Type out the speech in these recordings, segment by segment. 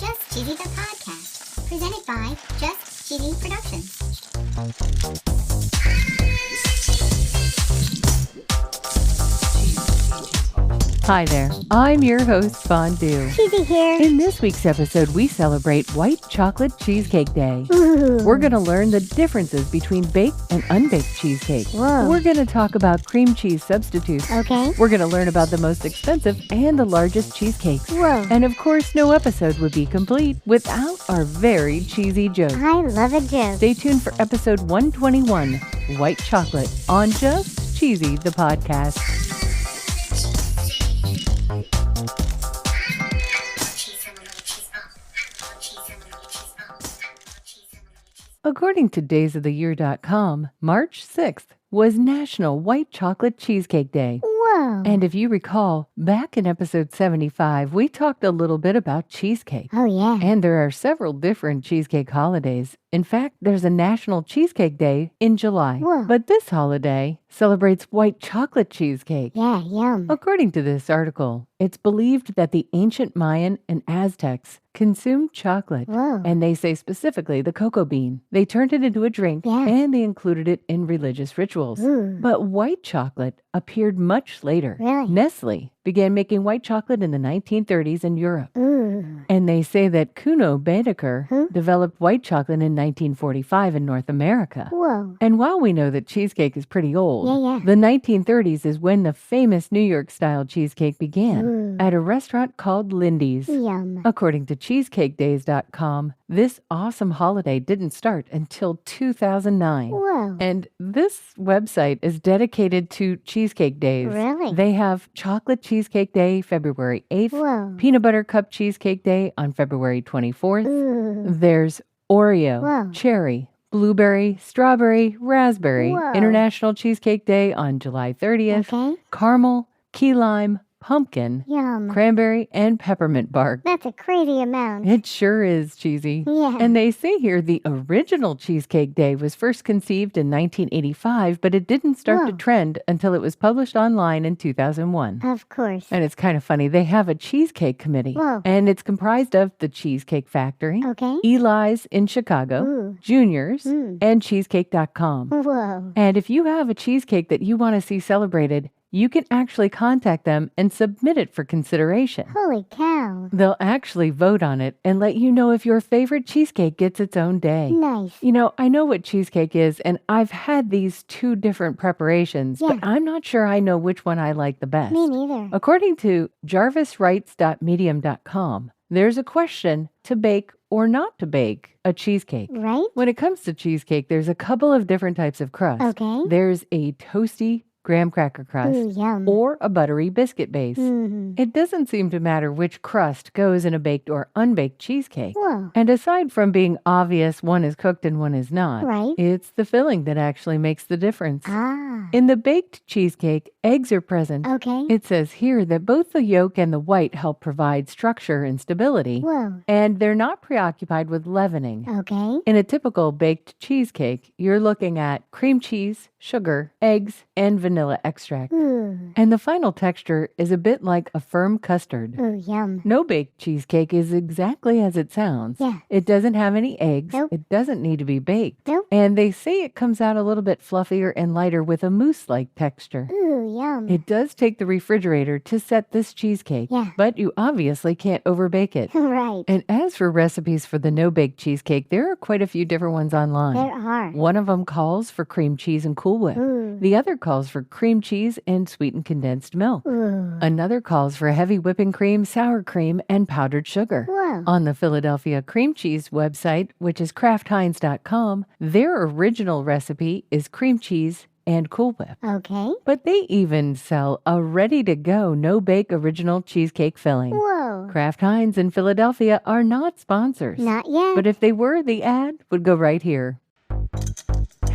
Just Cheesy the Podcast, presented by Just Cheesy Productions. Hi there, I'm your host, Fondue. Cheesy here. In this week's episode, we celebrate White Chocolate Cheesecake Day. Ooh. We're going to learn the differences between baked and unbaked cheesecake. Whoa. We're going to talk about cream cheese substitutes. Okay. We're going to learn about the most expensive and the largest cheesecakes. Whoa. And of course, no episode would be complete without our very cheesy joke. I love a joke. Stay tuned for episode 121, White Chocolate, on Just Cheesy the Podcast. According to daysoftheyear.com, March 6th was National White Chocolate Cheesecake Day. Whoa. And if you recall, back in episode 75, we talked a little bit about cheesecake. Oh, yeah. And there are several different cheesecake holidays. In fact, there's a National Cheesecake Day in July. Whoa. But this holiday celebrates white chocolate cheesecake. Yeah, yum. According to this article, it's believed that the ancient Mayan and Aztecs consumed chocolate. Whoa. And they say specifically the cocoa bean. They turned it into a drink and they included it in religious rituals. Ooh. But white chocolate appeared much later. Really? Nestle began making white chocolate in the 1930s in Europe. Ooh. And they say that Kuno Baedeker Who? developed white chocolate in 1945 in North America. Whoa. And while we know that cheesecake is pretty old, Yeah. the 1930s is when the famous New York-style cheesecake began Ooh. at a restaurant called Lindy's. Yum. According to cheesecakedays.com, this awesome holiday didn't start until 2009. Whoa. And this website is dedicated to cheesecake days. Really? They have Chocolate Cheesecake Day, February 8th, Whoa. Peanut Butter Cup Cheesecake Day on February 24th. Ooh. There's Oreo, Whoa. cherry, blueberry, strawberry, raspberry, Whoa. International Cheesecake Day on July 30th, Okay. caramel, key lime, pumpkin, Yum. cranberry, and peppermint bark. That's a crazy amount. It sure is cheesy. Yeah. And they say here the original Cheesecake Day was first conceived in 1985, but it didn't start to Whoa. trend until it was published online in 2001. Of course. And it's kind of funny. They have a cheesecake committee. Whoa. And it's comprised of the Cheesecake Factory, Okay. Eli's in Chicago, Ooh. Junior's, Mm. and Cheesecake.com. Whoa. And if you have a cheesecake that you want to see celebrated, you can actually contact them and submit it for consideration. Holy cow. They'll actually vote on it and let you know if your favorite cheesecake gets its own day. Nice. You know, I know what cheesecake is, and I've had these two different preparations, but Yeah. I'm not sure I know which one I like the best. Me neither. According to jarviswrites.medium.com, there's a question to bake or not to bake a cheesecake. Right? When it comes to cheesecake, there's a couple of different types of crust. Okay. There's a toasty graham cracker crust Ooh, yum. or a buttery biscuit base. Mhm. It doesn't seem to matter which crust goes in a baked or unbaked cheesecake. Whoa. And aside from being obvious one is cooked and one is not, Right. it's the filling that actually makes the difference. Ah. In the baked cheesecake, eggs are present. Okay. It says here that both the yolk and the white help provide structure and stability, Whoa. and they're not preoccupied with leavening. Okay. In a typical baked cheesecake, you're looking at cream cheese, sugar, eggs, and vanilla extract. Ooh. And the final texture is a bit like a firm custard. Ooh, yum. No baked cheesecake is exactly as it sounds. Yeah. It doesn't have any eggs. Nope. It doesn't need to be baked. Nope. And they say it comes out a little bit fluffier and lighter with a mousse-like texture. Ooh, yum. It does take the refrigerator to set this cheesecake, Yeah. but you obviously can't overbake it. Right. And as for recipes for the no-bake cheesecake, there are quite a few different ones online. There are. One of them calls for cream cheese and Cool Whip. Ooh. The other calls for cream cheese and sweetened condensed milk. Ooh. Another calls for heavy whipping cream, sour cream, and powdered sugar. Whoa. On the Philadelphia cream cheese website, which is craftheinz.com, their original recipe is cream cheese and Cool Whip. Okay. But they even sell a ready-to-go no-bake original cheesecake filling. Whoa. Kraft Heinz and Philadelphia are not sponsors. Not yet. But if they were, the ad would go right here.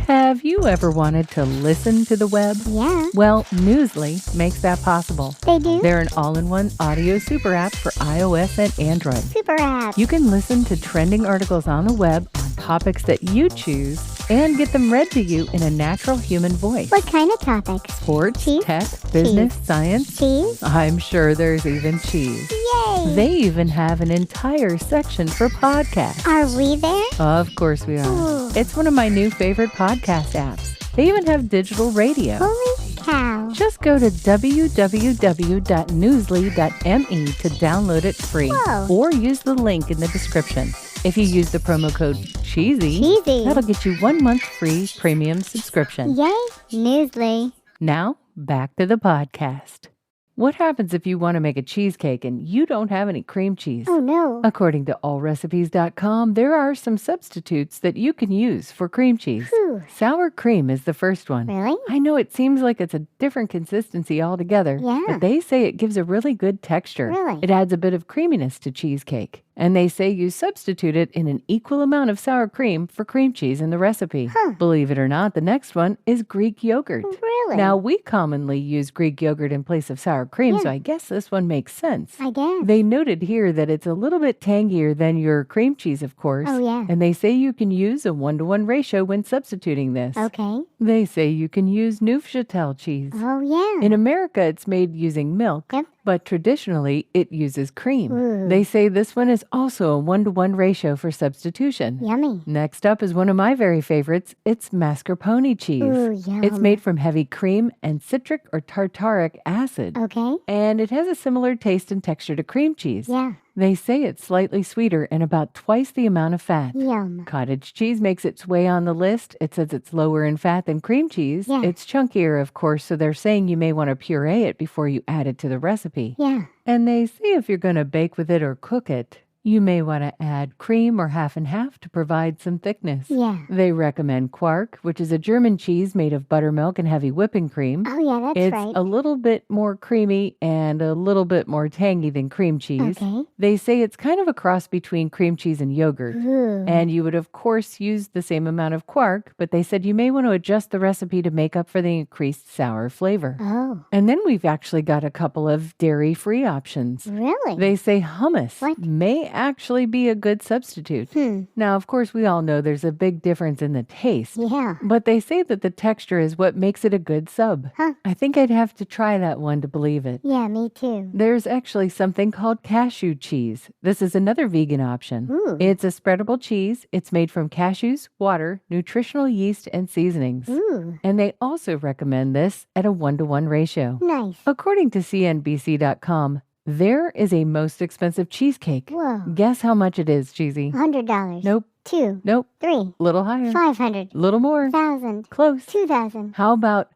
Have you ever wanted to listen to the web? Yeah. Well, Newsly makes that possible. They do. They're an all-in-one audio super app for iOS and Android. Super app. You can listen to trending articles on the web on topics that you choose and get them read to you in a natural human voice. What kind of topics? Sports, Cheese? tech, business, Cheese. science. Cheese? I'm sure there's even cheese. Yay! They even have an entire section for podcasts. Are we there? Of course we are. Ooh. It's one of my new favorite podcast apps. They even have digital radio. Holy cow. Just go to www.newsly.me to download it free. Whoa. Or use the link in the description. If you use the promo code CHEESY, that'll get you 1 month free premium subscription. Yay, Newsly. Now, back to the podcast. What happens if you want to make a cheesecake and you don't have any cream cheese? Oh no. According to allrecipes.com, there are some substitutes that you can use for cream cheese. Whew. Sour cream is the first one. Really? I know it seems like it's a different consistency altogether, Yeah. but they say it gives a really good texture. Really? It adds a bit of creaminess to cheesecake. And they say you substitute it in an equal amount of sour cream for cream cheese in the recipe. Huh. Believe it or not, the next one is Greek yogurt. Really? Now, we commonly use Greek yogurt in place of sour cream, so Yeah. I guess this one makes sense. I guess. They noted here that it's a little bit tangier than your cream cheese, of course. Oh, yeah. And they say you can use a 1-to-1 ratio when substituting this. Okay. They say you can use Neufchâtel cheese. Oh, yeah. In America, it's made using milk, Yep. but traditionally, it uses cream. Ooh. They say this one is also a 1-to-1 ratio for substitution. Yummy. Next up is one of my very favorites. It's mascarpone cheese. Ooh, yum. It's made from heavy cream and citric or tartaric acid. Okay. And it has a similar taste and texture to cream cheese. Yeah. They say it's slightly sweeter and about twice the amount of fat. Yum. Cottage cheese makes its way on the list. It says it's lower in fat than cream cheese. Yeah. It's chunkier, of course, so they're saying you may want to puree it before you add it to the recipe. Yeah. And they say if you're going to bake with it or cook it, you may want to add cream or half and half to provide some thickness. Yeah. They recommend Quark, which is a German cheese made of buttermilk and heavy whipping cream. Oh, yeah, that's It's right. a little bit more creamy and a little bit more tangy than cream cheese. Okay. They say it's kind of a cross between cream cheese and yogurt. Ooh. And you would, of course, use the same amount of quark, but they said you may want to adjust the recipe to make up for the increased sour flavor. Oh, And then we've actually got a couple of dairy-free options. really? They say hummus What? may actually be a good substitute. Now, of course, we all know there's a big difference in the taste. Yeah. But they say that the texture is what makes it a good sub. Huh. I think I'd have to try that one to believe it. Yeah, me too. There's actually something called cashew cheese. This is another vegan option. Ooh. It's a spreadable cheese. It's made from cashews, water, nutritional yeast, and seasonings. Ooh. And they also recommend this at a 1-to-1 ratio. Nice. According to CNBC.com, there is a most expensive cheesecake. Whoa. Guess how much it is, Cheesy? $100. Nope. 2. Nope. 3. Little higher. 500. Little more. 1,000. Close. 2,000. How about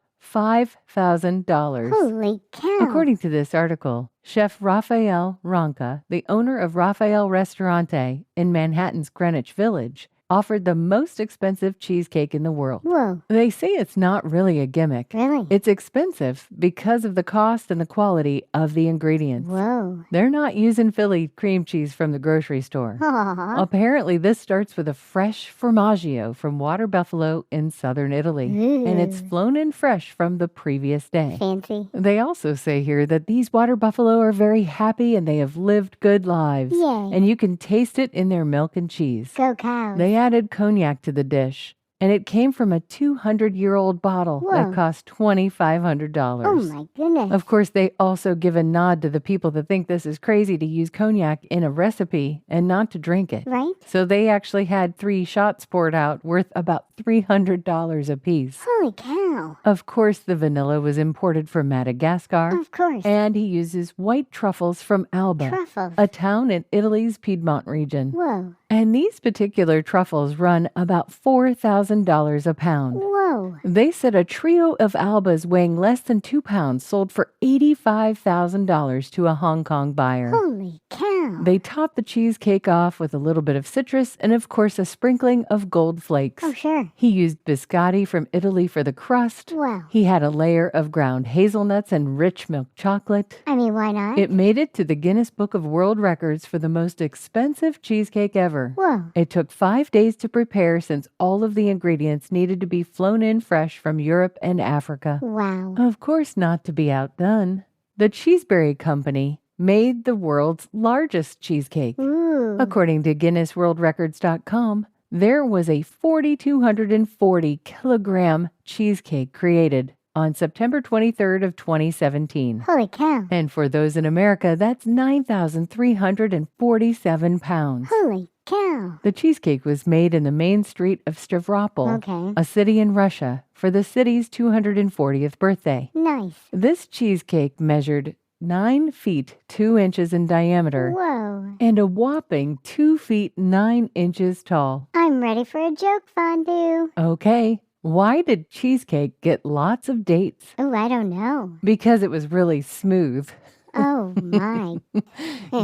$5,000? Holy cow. According to this article, Chef Rafael Ronca, the owner of Rafael Restaurante in Manhattan's Greenwich Village, offered the most expensive cheesecake in the world. Whoa. They say it's not really a gimmick. Really? It's expensive because of the cost and the quality of the ingredients. Whoa. They're not using Philly cream cheese from the grocery store. Aw. Apparently, this starts with a fresh formaggio from water buffalo in southern Italy, and it's Ooh. flown in fresh from the previous day. Fancy. They also say here that these water buffalo are very happy and they have lived good lives. Yay. And you can taste it in their milk and cheese. Go cows. They added cognac to the dish, and it came from a 200-year-old bottle Whoa. that cost $2,500. Oh my goodness. Of course, they also give a nod to the people that think this is crazy to use cognac in a recipe and not to drink it. Right? So they actually had 3 shots poured out worth about $300 a piece. Holy cow. Of course, the vanilla was imported from Madagascar, Of course. and he uses white truffles from Alba, Truffles. a town in Italy's Piedmont region. Whoa. And these particular truffles run about $4,000 a pound. Whoa. They said a trio of albas weighing less than 2 pounds sold for $85,000 to a Hong Kong buyer. Holy cow. They topped the cheesecake off with a little bit of citrus and, of course, a sprinkling of gold flakes. Oh, sure. He used biscotti from Italy for the crust. Wow. He had a layer of ground hazelnuts and rich milk chocolate. I mean, why not? It made it to the Guinness Book of World Records for the most expensive cheesecake ever. Whoa. It took 5 days to prepare since all of the ingredients needed to be flown in fresh from Europe and Africa. Wow. Of course, not to be outdone, the Cheeseberry Company made the world's largest cheesecake. Ooh. According to GuinnessWorldRecords.com, There was a 4,240 kilogram cheesecake created on September 23rd of 2017. Holy cow. And for those in America, that's 9,347 pounds. Holy cow. The cheesecake was made in the main street of Stavropol, Okay. a city in Russia, for the city's 240th birthday. Nice. This cheesecake measured 9 feet 2 inches in diameter Whoa. and a whopping 2 feet 9 inches tall. I'm ready for a joke, Fondue. Okay, why did cheesecake get lots of dates? Oh, I don't know. Because it was really smooth. Oh, my.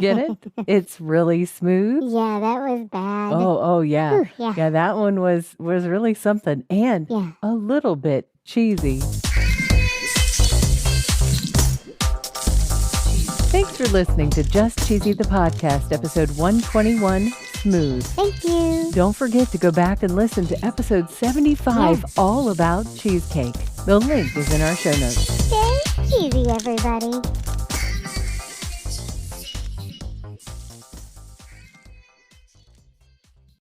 Get it? It's really smooth. Yeah, that was bad. Oh, yeah. Whew, yeah. Yeah, that one was really something and Yeah. a little bit cheesy. Thanks for listening to Just Cheesy the Podcast, episode 121, Smooth. Thank you. Don't forget to go back and listen to episode 75, Yes. all about cheesecake. The link is in our show notes. Stay cheesy, everybody.